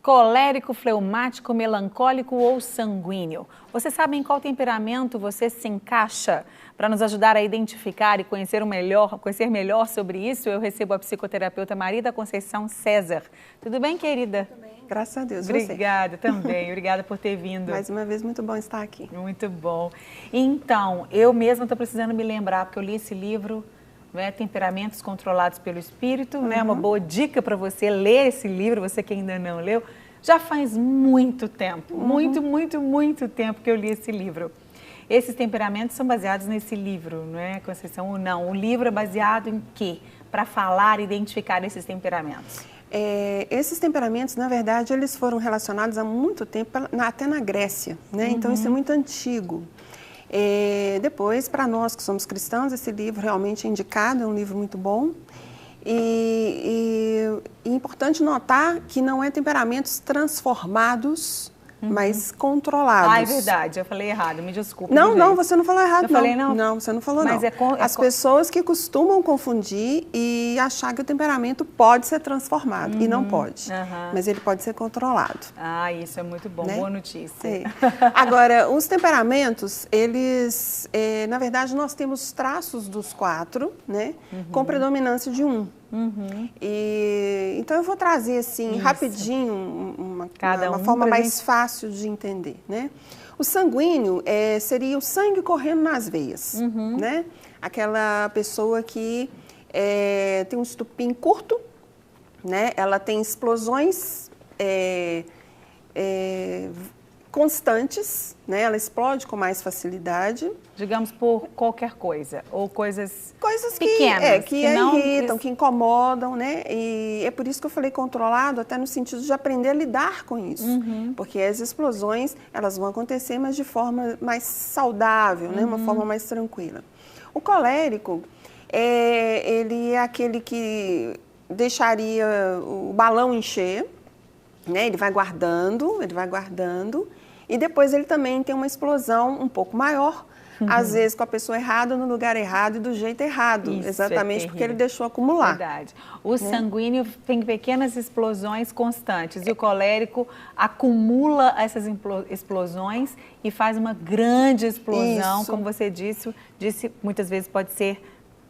Colérico, fleumático, melancólico ou sanguíneo? Você sabe em qual temperamento você se encaixa? Para nos ajudar a identificar e conhecer melhor sobre isso, eu recebo a psicoterapeuta Maria da Conceição César. Tudo bem, querida? Tudo bem, graças a Deus. Obrigada também, obrigada por ter vindo. Mais uma vez, muito bom estar aqui. Muito bom. Então, eu mesma estou precisando me lembrar, porque eu li esse livro, né, Temperamentos Controlados pelo Espírito, né, uma boa dica para você ler esse livro, você que ainda não leu. Já faz muito tempo, muito tempo que eu li esse livro. Esses temperamentos são baseados nesse livro, não é, Conceição? Ou não? O livro é baseado em quê? Para falar e identificar esses temperamentos. Esses temperamentos, na verdade, eles foram relacionados há muito tempo, até na Grécia, né? Então, isso é muito antigo. Depois, para nós que somos cristãos, esse livro realmente é indicado, é um livro muito bom. E é importante notar que não é temperamentos transformados, mas controlados. Ah, é verdade, eu falei errado, me desculpe. Não, você não falou errado, eu falei não? Não, você não falou mas não. As pessoas que costumam confundir e achar que o temperamento pode ser transformado, e não pode, mas ele pode ser controlado. Ah, isso é muito bom, né? Boa notícia. Agora, os temperamentos, eles, na verdade, nós temos traços dos 4, né, com predominância de um. Então eu vou trazer assim rapidinho uma forma mais fácil de entender, né? O sanguíneo seria o sangue correndo nas veias, né? Aquela pessoa que tem um estupim curto, né? Ela tem explosões constantes, né? Ela explode com mais facilidade. Digamos por qualquer coisa, ou coisas pequenas. Que não irritam, que incomodam, né? E é por isso que eu falei controlado, até no sentido de aprender a lidar com isso. Porque as explosões, elas vão acontecer, mas de forma mais saudável, né? Uma forma mais tranquila. O colérico, ele é aquele que deixaria o balão encher, né? Ele vai guardando, e depois ele também tem uma explosão um pouco maior, às vezes com a pessoa errada, no lugar errado e do jeito errado, isso exatamente porque ele deixou acumular. Verdade. O sanguíneo tem pequenas explosões constantes e o colérico acumula essas explosões e faz uma grande explosão, como você disse, muitas vezes pode ser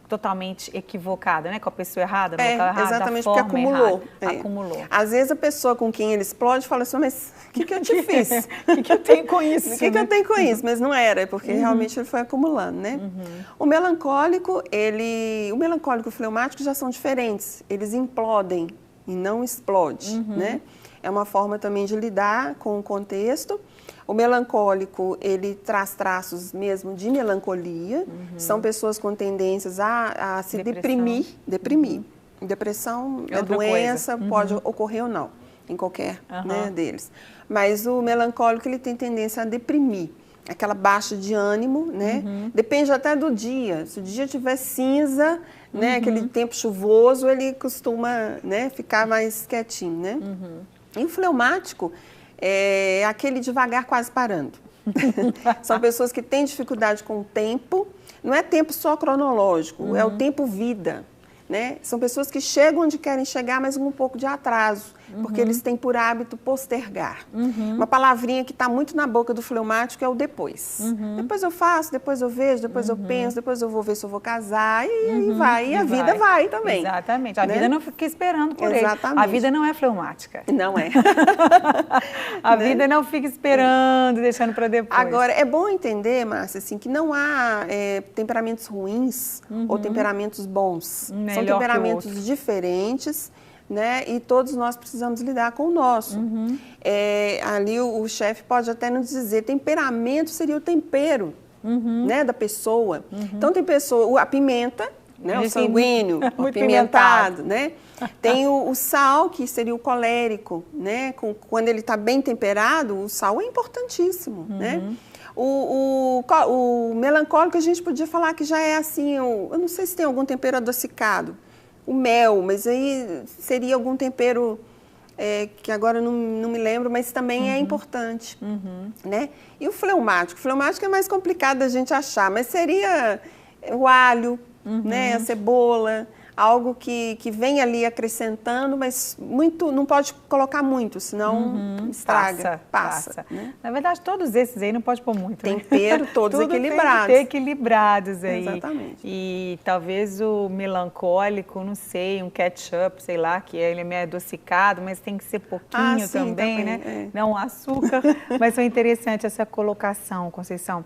totalmente equivocada, né? Com a pessoa errada, no local errado, exatamente, da forma porque acumulou. Acumulou. Às vezes a pessoa com quem ele explode fala assim, mas o que eu te fiz? O que eu tenho com isso? O que eu tenho com isso? Mas não era, porque realmente ele foi acumulando, né? O melancólico e o fleumático já são diferentes. Eles implodem e não explodem, né? É uma forma também de lidar com o contexto. O melancólico, ele traz traços mesmo de melancolia. São pessoas com tendências a se deprimir. Depressão é doença, pode ocorrer ou não, em qualquer deles. Mas o melancólico, ele tem tendência a deprimir. Aquela baixa de ânimo, né? Depende até do dia. Se o dia tiver cinza, né? Aquele tempo chuvoso, ele costuma, né, ficar mais quietinho, né? E o fleumático é aquele devagar quase parando. São pessoas que têm dificuldade com o tempo, não é tempo só cronológico, é o tempo vida, né? São pessoas que chegam onde querem chegar, mas com um pouco de atraso, porque eles têm por hábito postergar. Uma palavrinha que está muito na boca do fleumático é o depois. Depois eu faço, depois eu vejo, depois eu penso, depois eu vou ver se eu vou casar, e aí vai, e a vida vai também. Exatamente, a vida não fica esperando por ele. Exatamente. A vida não é fleumática. Não é. A vida não fica esperando, deixando para depois. Agora, é bom entender, Márcia, assim, que não há temperamentos ruins ou temperamentos bons. São temperamentos diferentes, né? E todos nós precisamos lidar com o nosso. Ali o chefe pode até nos dizer, temperamento seria o tempero, né, da pessoa. Então tem pessoa, a pimenta, né, o sanguíneo, o apimentado, né? Tem o sal, que seria o colérico, né? Quando ele está bem temperado, o sal é importantíssimo, né? O melancólico, a gente podia falar que já é assim, eu não sei se tem algum tempero adocicado, o mel, mas aí seria algum tempero que agora não me lembro, mas também é importante, né? E o fleumático é mais complicado da gente achar, mas seria o alho, né? A cebola, algo que vem ali acrescentando, mas muito, não pode colocar muito, senão estraga, passa. Né? Na verdade, todos esses aí não pode pôr muito. Tempero, né? todos equilibrados. Tem que ter equilibrados aí. Exatamente. E talvez o melancólico, não sei, um ketchup, sei lá, que ele é meio adocicado, mas tem que ser pouquinho também, né? É. Não açúcar. Mas foi interessante essa colocação, Conceição.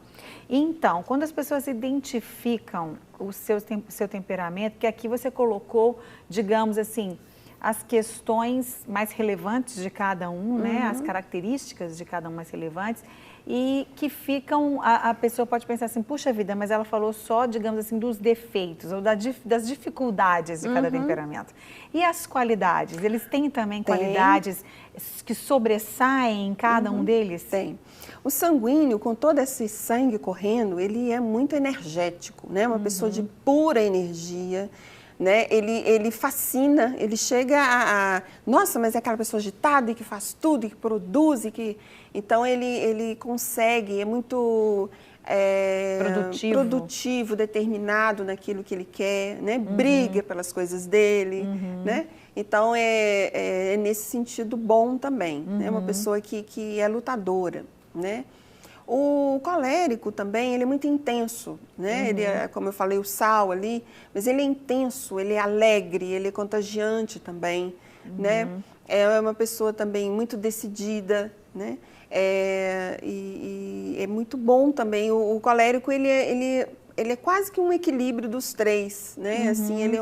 Então, quando as pessoas identificam o seu temperamento, que aqui você colocou, digamos assim, as questões mais relevantes de cada um, né? As características de cada um mais relevantes, e que ficam, a pessoa pode pensar assim, puxa vida, mas ela falou só, digamos assim, dos defeitos ou das dificuldades de cada temperamento. E as qualidades? Eles têm também qualidades que sobressaem em cada um deles? Tem. O sanguíneo, com todo esse sangue correndo, ele é muito energético, né? Uma pessoa de pura energia, né? Ele fascina, ele chega nossa, mas é aquela pessoa agitada e que faz tudo, e que produz, então ele consegue, é muito produtivo, determinado naquilo que ele quer, né? Briga pelas coisas dele, né? Então é nesse sentido bom também, né? Uma pessoa que é lutadora, né? O colérico também, ele é muito intenso, né? Ele é, como eu falei, o sal ali, mas ele é intenso, ele é alegre, ele é contagiante também, né? É uma pessoa também muito decidida, né? E é muito bom também. O colérico, ele é quase que um equilíbrio dos três, né? Assim, ele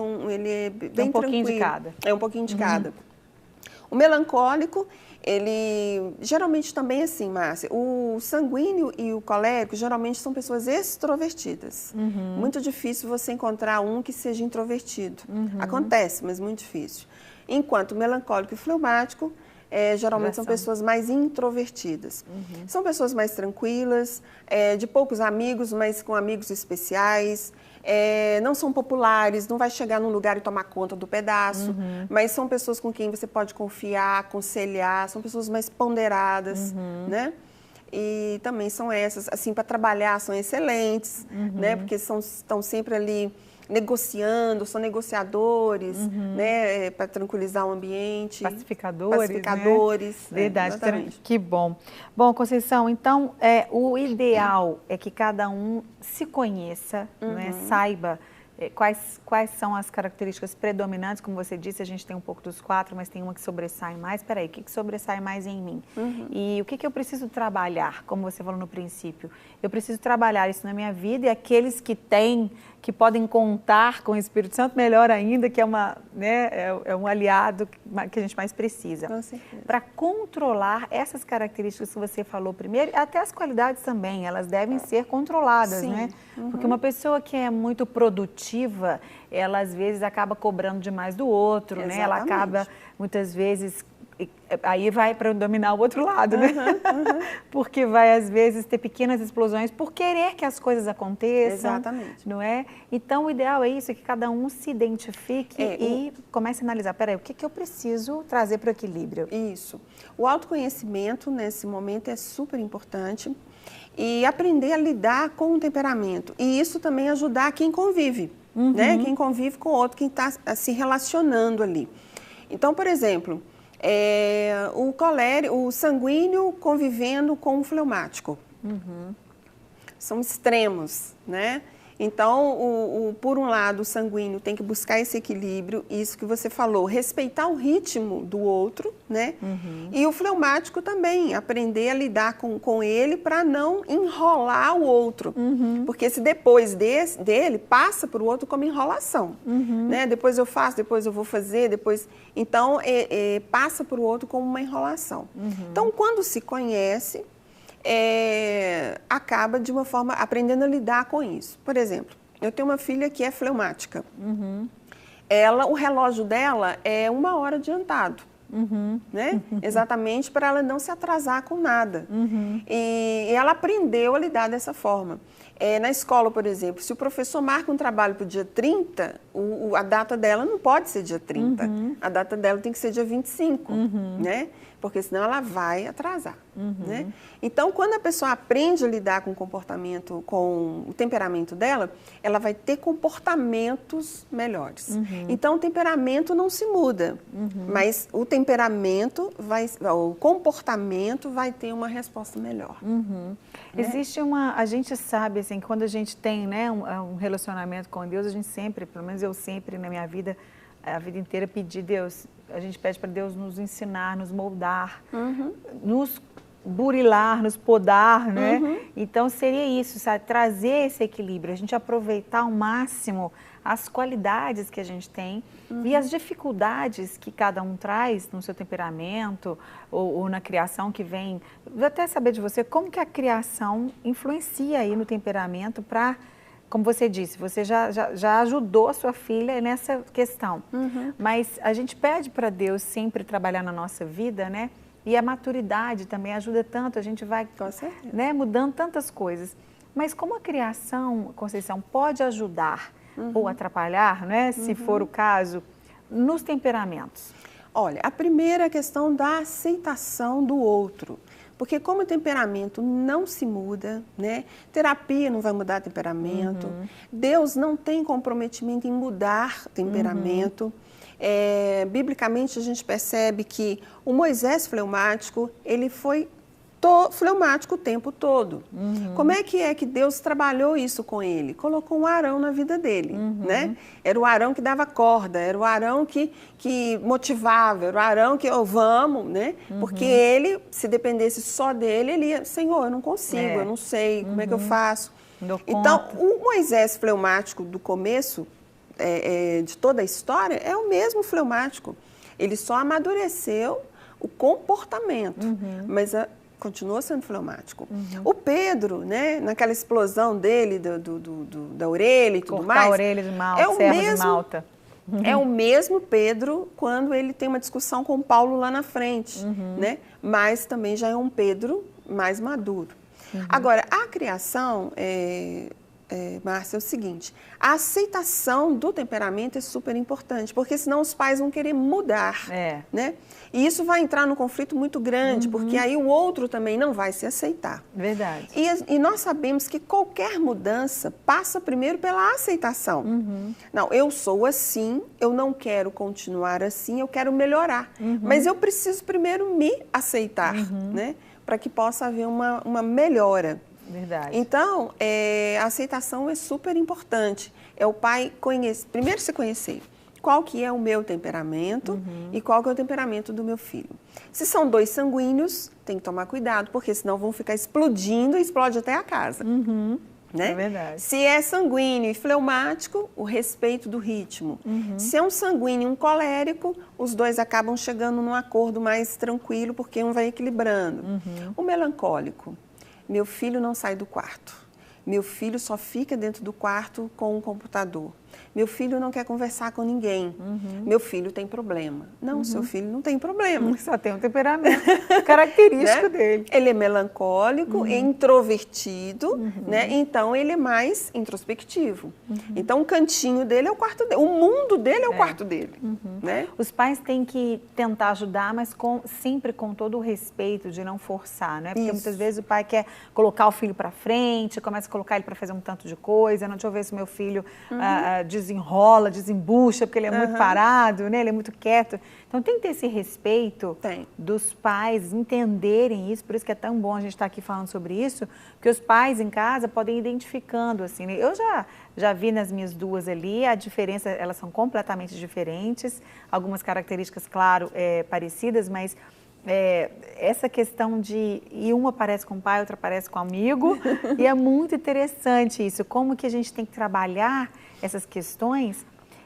é bem um pouquinho tranquilo. de cada. É um pouquinho de cada. O melancólico, ele geralmente também assim, Márcia, o sanguíneo e o colérico geralmente são pessoas extrovertidas. Muito difícil você encontrar um que seja introvertido. Acontece, mas muito difícil. Enquanto o melancólico e o fleumático, geralmente são pessoas mais introvertidas. São pessoas mais tranquilas, de poucos amigos, mas com amigos especiais. Não são populares, não vai chegar num lugar e tomar conta do pedaço, mas são pessoas com quem você pode confiar, aconselhar, são pessoas mais ponderadas, né? E também são essas, assim, para trabalhar são excelentes, né? Porque estão sempre ali negociando, são negociadores, né? Para tranquilizar o ambiente. Pacificadores. Né? Verdade, exatamente. Que bom. Bom, Conceição, então, o ideal é que cada um se conheça, né? Saiba quais são as características predominantes, como você disse, a gente tem um pouco dos 4, mas tem uma que sobressai mais. Espera aí, o que sobressai mais em mim? E o que eu preciso trabalhar, como você falou no princípio? Eu preciso trabalhar isso na minha vida, e aqueles que podem contar com o Espírito Santo, melhor ainda, que é um aliado que a gente mais precisa. Para controlar essas características que você falou primeiro, até as qualidades também, elas devem ser controladas, né? Porque uma pessoa que é muito produtiva, ela às vezes acaba cobrando demais do outro, né? Ela acaba, muitas vezes, aí vai para dominar o outro lado, né? Porque vai, às vezes, ter pequenas explosões por querer que as coisas aconteçam. Exatamente. Não é? Então, o ideal é isso, que cada um se identifique e comece a analisar, peraí, o que eu preciso trazer para o equilíbrio? Isso. O autoconhecimento, nesse momento, é super importante. E aprender a lidar com o temperamento. E isso também ajudar quem convive, né? Quem convive com o outro, quem está se relacionando ali. Então, por exemplo, o sanguíneo convivendo com o fleumático. São extremos, né? Então, por um lado, o sanguíneo tem que buscar esse equilíbrio, isso que você falou, respeitar o ritmo do outro, né? E o fleumático também, aprender a lidar com ele para não enrolar o outro. Porque se depois dele, passa para o outro como enrolação, né? Depois eu faço, depois eu vou fazer, depois... Então, passa para o outro como uma enrolação. Então, quando se conhece... acaba de uma forma aprendendo a lidar com isso. Por exemplo, eu tenho uma filha que é fleumática. O relógio dela é 1 hora adiantado, né? Exatamente para ela não se atrasar com nada. E ela aprendeu a lidar dessa forma. Na escola, por exemplo, se o professor marca um trabalho para o dia 30, a data dela não pode ser dia 30. A data dela tem que ser dia 25, né? Porque senão ela vai atrasar, né? Então, quando a pessoa aprende a lidar com o comportamento, com o temperamento dela, ela vai ter comportamentos melhores. Então, o temperamento não se muda, mas o temperamento o comportamento vai ter uma resposta melhor. Né? Existe a gente sabe, assim, que quando a gente tem, né, um relacionamento com Deus, a gente sempre, pelo menos eu sempre na minha vida, a vida inteira pedi Deus, a gente pede para Deus nos ensinar, nos moldar, nos burilar, nos podar, né? Então seria isso, sabe? Trazer esse equilíbrio, a gente aproveitar ao máximo as qualidades que a gente tem e as dificuldades que cada um traz no seu temperamento ou na criação que vem. Vou até saber de você como que a criação influencia aí no temperamento para... Como você disse, você já ajudou a sua filha nessa questão. Mas a gente pede para Deus sempre trabalhar na nossa vida, né? E a maturidade também ajuda tanto, a gente vai, né, mudando tantas coisas. Mas como a criação, Conceição, pode ajudar ou atrapalhar, né, se for o caso, nos temperamentos? Olha, a primeira é a questão da aceitação do outro. Porque como o temperamento não se muda, né? Terapia não vai mudar temperamento, Deus não tem comprometimento em mudar temperamento. Biblicamente a gente percebe que o Moisés fleumático, ele foi fleumático o tempo todo. Como é que Deus trabalhou isso com ele? Colocou um Arão na vida dele, né? Era o Arão que dava corda, era o Arão que motivava, era o Arão que, vamos, né? Porque ele, se dependesse só dele, ele ia, Senhor, eu não consigo, eu não sei, como é que eu faço? Então, o Moisés fleumático do começo, de toda a história, é o mesmo fleumático. Ele só amadureceu o comportamento, mas continua sendo fleumático. O Pedro, né, naquela explosão dele da orelha e tudo mais... Cortar a orelha de Malta, servo de Malta. É o mesmo Pedro quando ele tem uma discussão com Paulo lá na frente, né? Mas também já é um Pedro mais maduro. Agora, a criação, Márcia, é o seguinte, a aceitação do temperamento é super importante, porque senão os pais vão querer mudar, né? E isso vai entrar num conflito muito grande, porque aí o outro também não vai se aceitar. Verdade. E nós sabemos que qualquer mudança passa primeiro pela aceitação. Não, eu sou assim, eu não quero continuar assim, eu quero melhorar. Mas eu preciso primeiro me aceitar, né? Para que possa haver uma melhora. Verdade. Então, a aceitação é super importante. É o pai primeiro se conhecer. Qual que é o meu temperamento e qual que é o temperamento do meu filho. Se são dois sanguíneos, tem que tomar cuidado, porque senão vão ficar explodindo e explode até a casa. Né? É verdade. Se é sanguíneo e fleumático, o respeito do ritmo. Se é um sanguíneo e um colérico, os dois acabam chegando num acordo mais tranquilo, porque um vai equilibrando. O melancólico, meu filho não sai do quarto. Meu filho só fica dentro do quarto com o computador. Meu filho não quer conversar com ninguém. Meu filho tem problema. Não, seu filho não tem problema. Só tem um temperamento característico dele. Ele é melancólico, é introvertido, né? Então ele é mais introspectivo. Então o cantinho dele é o quarto dele. O mundo dele é o quarto dele. Né? Os pais têm que tentar ajudar, mas sempre com todo o respeito de não forçar, né? Porque muitas vezes o pai quer colocar o filho para frente, começa a colocar ele para fazer um tanto de coisa. Não, deixa eu ver se meu filho desenrola, desembucha, porque ele é muito parado, né? Ele é muito quieto. Então tem que ter esse respeito dos pais entenderem isso, por isso que é tão bom a gente estar aqui falando sobre isso, porque os pais em casa podem ir identificando, assim, né? Eu já vi nas minhas duas ali, a diferença, elas são completamente diferentes, algumas características, claro, parecidas, mas essa questão e uma parece com o pai, outra parece com o amigo, e é muito interessante isso, como que a gente tem que trabalhar essas questões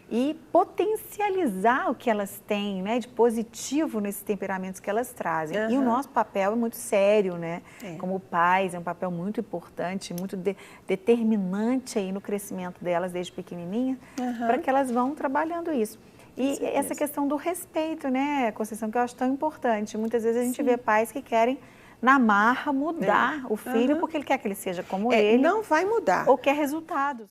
e potencializar o que elas têm, né, de positivo nesses temperamentos que elas trazem. E o nosso papel é muito sério, né? Como pais, é um papel muito importante, muito determinante aí no crescimento delas desde pequenininha, para que elas vão trabalhando isso. E essa questão do respeito, né, Conceição, que eu acho tão importante. Muitas vezes a gente vê pais que querem na marra, mudar o filho, porque ele quer que ele seja como ele. Não vai mudar. Ou quer resultados.